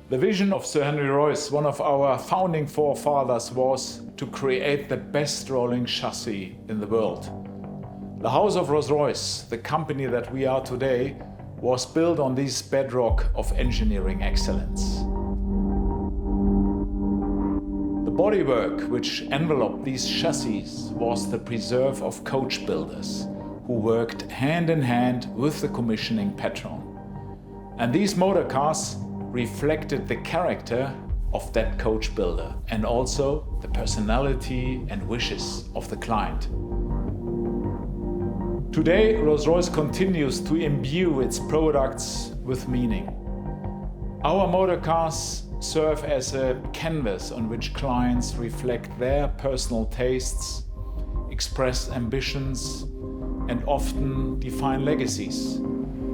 The vision of Sir Henry Royce, one of our founding forefathers, was to create the best rolling chassis in the world. The House of Rolls-Royce, the company that we are today, was built on this bedrock of engineering excellence. The bodywork which enveloped these chassis was the preserve of coach builders who worked hand in hand with the commissioning patron. And these motor cars reflected the character of that coach builder and also the personality and wishes of the client. Today, Rolls-Royce continues to imbue its products with meaning. Our motor cars serve as a canvas on which clients reflect their personal tastes, express ambitions, and often define legacies.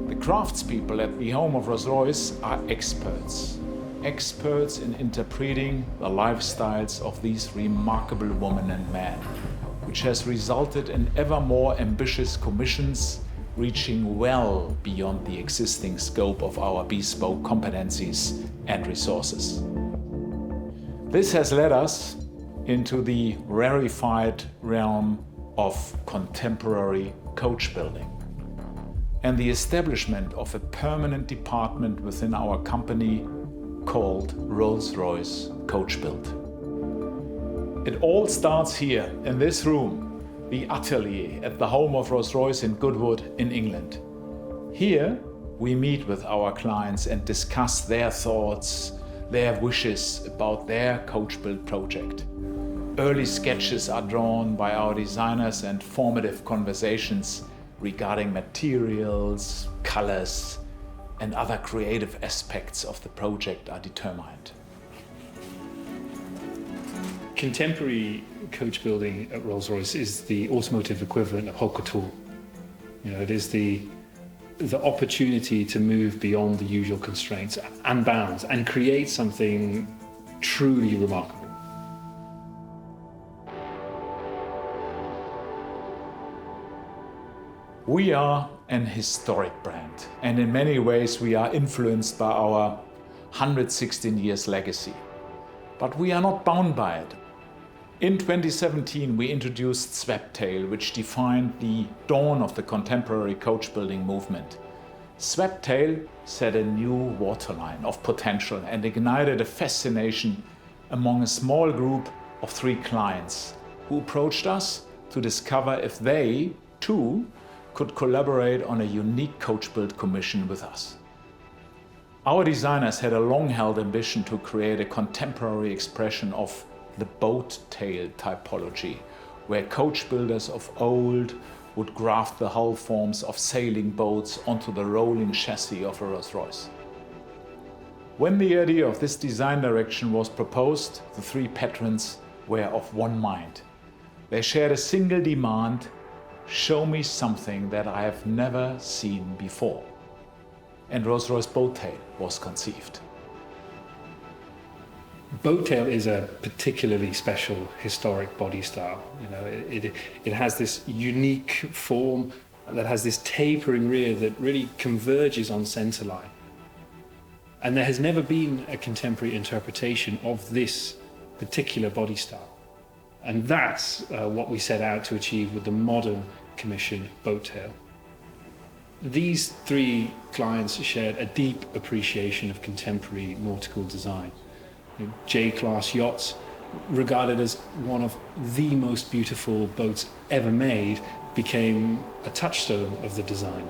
The craftspeople at the home of Rolls-Royce are experts in interpreting the lifestyles of these remarkable women and men, which has resulted in ever more ambitious commissions reaching well beyond the existing scope of our bespoke competencies and resources. This has led us into the rarefied realm of contemporary coach building and the establishment of a permanent department within our company called Rolls-Royce Coachbuilt. It all starts here in this room, the atelier at the home of Rolls-Royce in Goodwood in England. Here we meet with our clients and discuss their thoughts, their wishes about their Coachbuilt project. Early sketches are drawn by our designers and formative conversations regarding materials, colors, and other creative aspects of the project are determined. Contemporary coach building at Rolls-Royce is the automotive equivalent of haute couture. It is the opportunity to move beyond the usual constraints and bounds and create something truly remarkable. We are an historic brand, and in many ways we are influenced by our 116 years legacy. But we are not bound by it. In 2017 we introduced Sweeptail, which defined the dawn of the contemporary coach building movement. Sweeptail set a new waterline of potential and ignited a fascination among a small group of 3 clients who approached us to discover if they, too, could collaborate on a unique coach-built commission with us. Our designers had a long-held ambition to create a contemporary expression of the boat tail typology, where coach builders of old would graft the hull forms of sailing boats onto the rolling chassis of a Rolls-Royce. When the idea of this design direction was proposed, the 3 patrons were of one mind. They shared a single demand: show me something that I have never seen before. And Rolls-Royce Boat Tail was conceived. Boat Tail is a particularly special historic body style. It has this unique form that has this tapering rear that really converges on centerline. And there has never been a contemporary interpretation of this particular body style. And that's what we set out to achieve with the modern commission Boat Tail. These 3 clients shared a deep appreciation of contemporary nautical design. J-class yachts, regarded as one of the most beautiful boats ever made, became a touchstone of the design.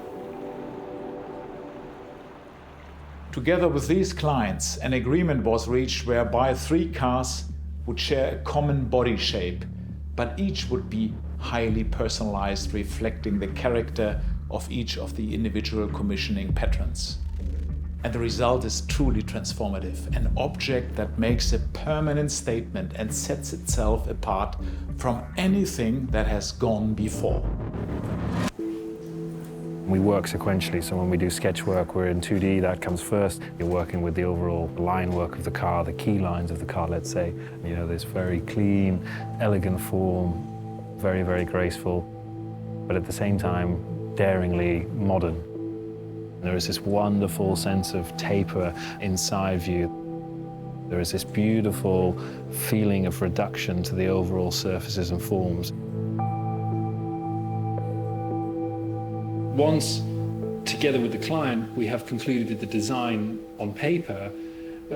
Together with these clients, an agreement was reached whereby 3 cars would share a common body shape, but each would be highly personalized, reflecting the character of each of the individual commissioning patrons. And the result is truly transformative, an object that makes a permanent statement and sets itself apart from anything that has gone before. We work sequentially, so when we do sketch work, we're in 2D, that comes first. You're working with the overall line work of the car, the key lines of the car, let's say. This very clean, elegant form, very, very graceful, but at the same time, daringly modern. There is this wonderful sense of taper inside view. There is this beautiful feeling of reduction to the overall surfaces and forms. Once, together with the client, we have concluded the design on paper,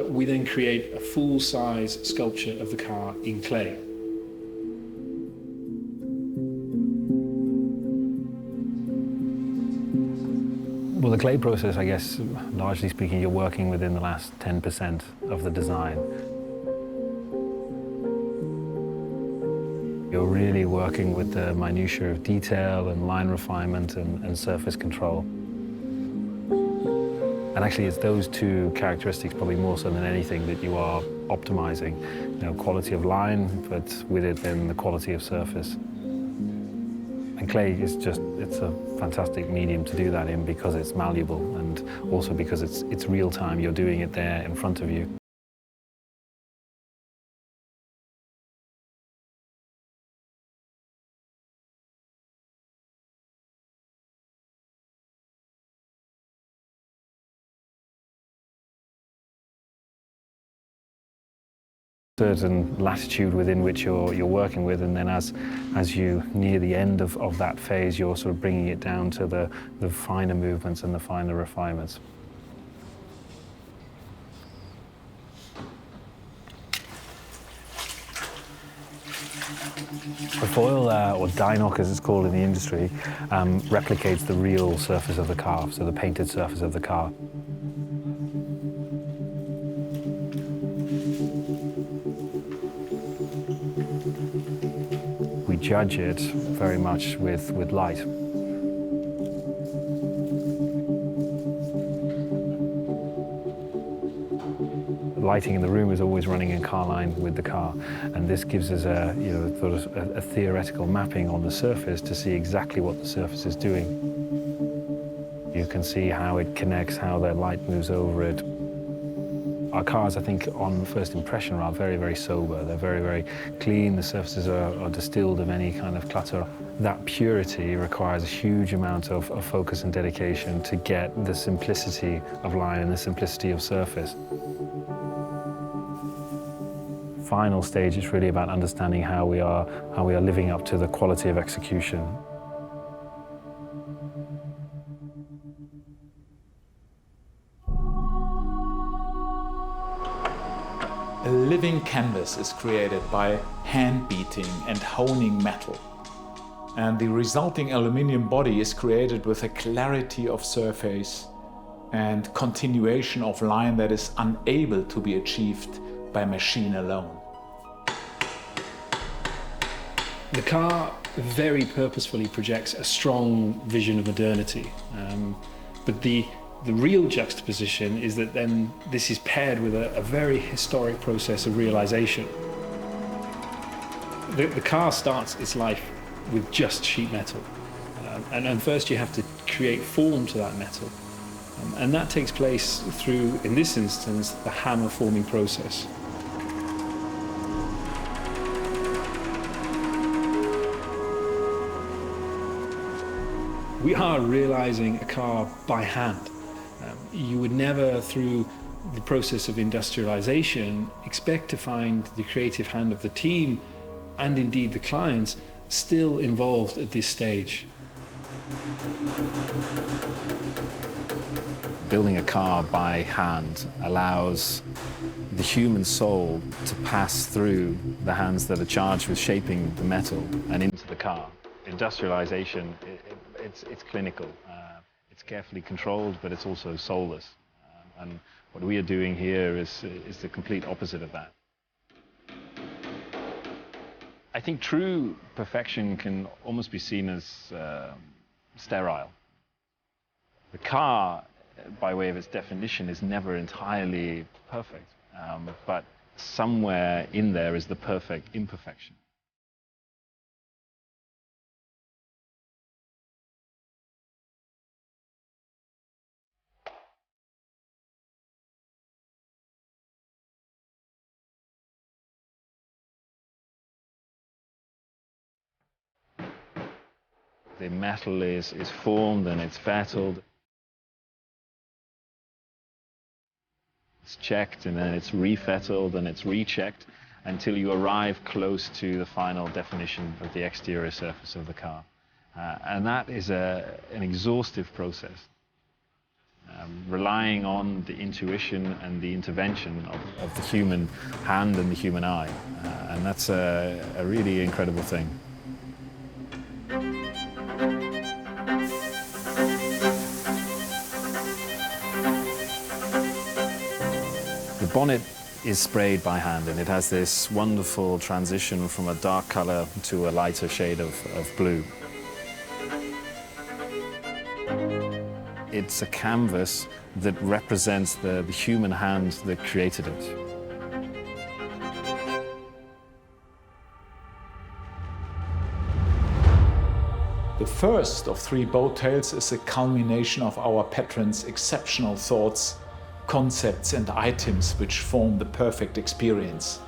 we then create a full-size sculpture of the car in clay. Well, the clay process, I guess, largely speaking, you're working within the last 10% of the design. You're really working with the minutiae of detail and line refinement and surface control. And actually, it's those two characteristics, probably more so than anything, that you are optimizing. You know, quality of line, but with it then the quality of surface. And clay is just, it's a fantastic medium to do that in because it's malleable and also because it's real time. You're doing it there in front of you. Certain latitude within which you're working with, and then as you near the end of that phase, you're sort of bringing it down to the finer movements and the finer refinements. The foil, or die knock as it's called in the industry, replicates the real surface of the car, so the painted surface of the car. We judge it very much with light. The lighting in the room is always running in car line with the car, and this gives us a, you know, sort of a theoretical mapping on the surface to see exactly what the surface is doing. You can see how it connects, how the light moves over it. Our cars, I think, on first impression, are very, very sober. They're very, very clean. The surfaces are distilled of any kind of clutter. That purity requires a huge amount of focus and dedication to get the simplicity of line and the simplicity of surface. Final stage is really about understanding how we are living up to the quality of execution. A living canvas is created by hand beating and honing metal. And the resulting aluminium body is created with a clarity of surface and continuation of line that is unable to be achieved by machine alone. The car very purposefully projects a strong vision of modernity, but the real juxtaposition is that then this is paired with a very historic process of realization. The car starts its life with just sheet metal, and first you have to create form to that metal, and that takes place through, in this instance, the hammer forming process. We are realizing a car by hand. You would never, through the process of industrialization, expect to find the creative hand of the team, and indeed the clients, still involved at this stage. Building a car by hand allows the human soul to pass through the hands that are charged with shaping the metal and into the car. Industrialization, it's clinical. It's carefully controlled, but it's also soulless. And what we are doing here is the complete opposite of that. I think true perfection can almost be seen as sterile. The car, by way of its definition, is never entirely perfect, but somewhere in there is the perfect imperfection. The metal is formed and it's fattled. It's checked and then it's refettled and it's rechecked until you arrive close to the final definition of the exterior surface of the car. And that is an exhaustive process, relying on the intuition and the intervention of the human hand and the human eye. And that's a really incredible thing. The bonnet is sprayed by hand, and it has this wonderful transition from a dark color to a lighter shade of blue. It's a canvas that represents the human hand that created it. The first of 3 boat tails is a culmination of our patrons' exceptional thoughts, concepts and items which form the perfect experience.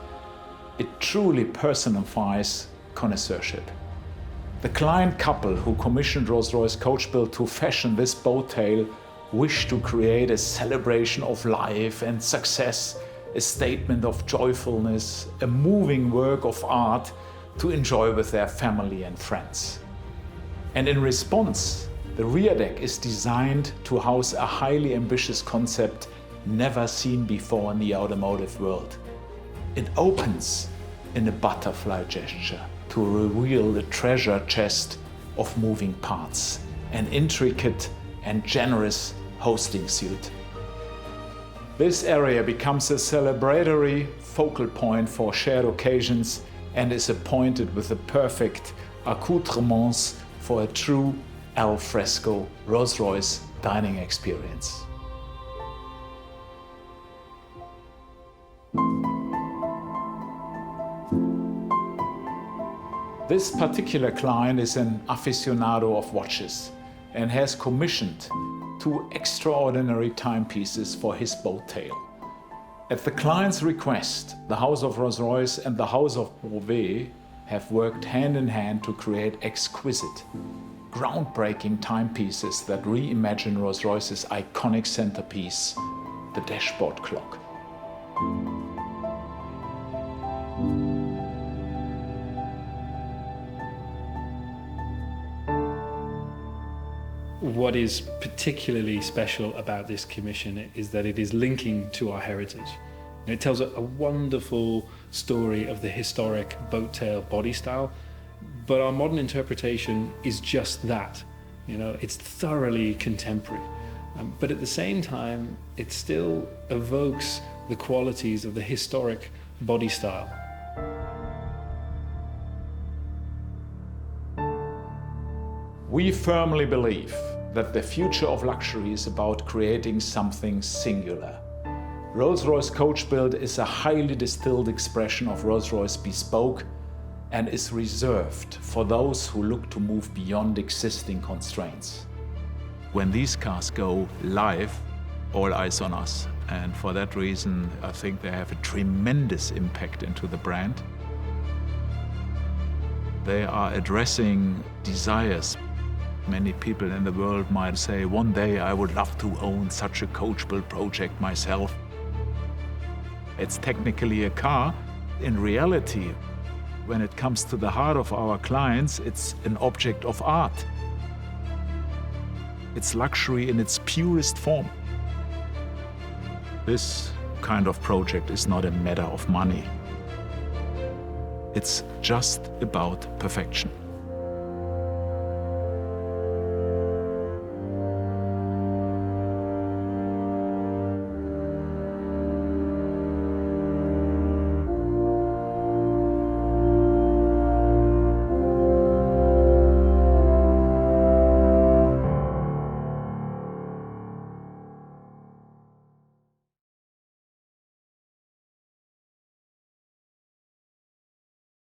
It truly personifies connoisseurship. The client couple who commissioned Rolls-Royce Coachbuilt to fashion this boat tail wished to create a celebration of life and success, a statement of joyfulness, a moving work of art to enjoy with their family and friends. And in response, the rear deck is designed to house a highly ambitious concept never seen before in the automotive world. It opens in a butterfly gesture to reveal the treasure chest of moving parts, an intricate and generous hosting suite. This area becomes a celebratory focal point for shared occasions and is appointed with the perfect accoutrements for a true al fresco Rolls-Royce dining experience. This particular client is an aficionado of watches and has commissioned 2 extraordinary timepieces for his boat tail. At the client's request, the House of Rolls-Royce and the House of 𝗙𝗶𝗹 have worked hand in hand to create exquisite, groundbreaking timepieces that reimagine Rolls-Royce's iconic centerpiece, the dashboard clock. What is particularly special about this commission is that it is linking to our heritage. And it tells a wonderful story of the historic boat tail body style, but our modern interpretation is just that. You know, it's thoroughly contemporary, but at the same time, it still evokes the qualities of the historic body style. We firmly believe that the future of luxury is about creating something singular. Rolls-Royce Coachbuilt is a highly distilled expression of Rolls-Royce bespoke and is reserved for those who look to move beyond existing constraints. When these cars go live, all eyes on us. And for that reason, I think they have a tremendous impact into the brand. They are addressing desires. Many people in the world might say, one day I would love to own such a Coachbuilt project myself. It's technically a car. In reality, when it comes to the heart of our clients, it's an object of art. It's luxury in its purest form. This kind of project is not a matter of money. It's just about perfection.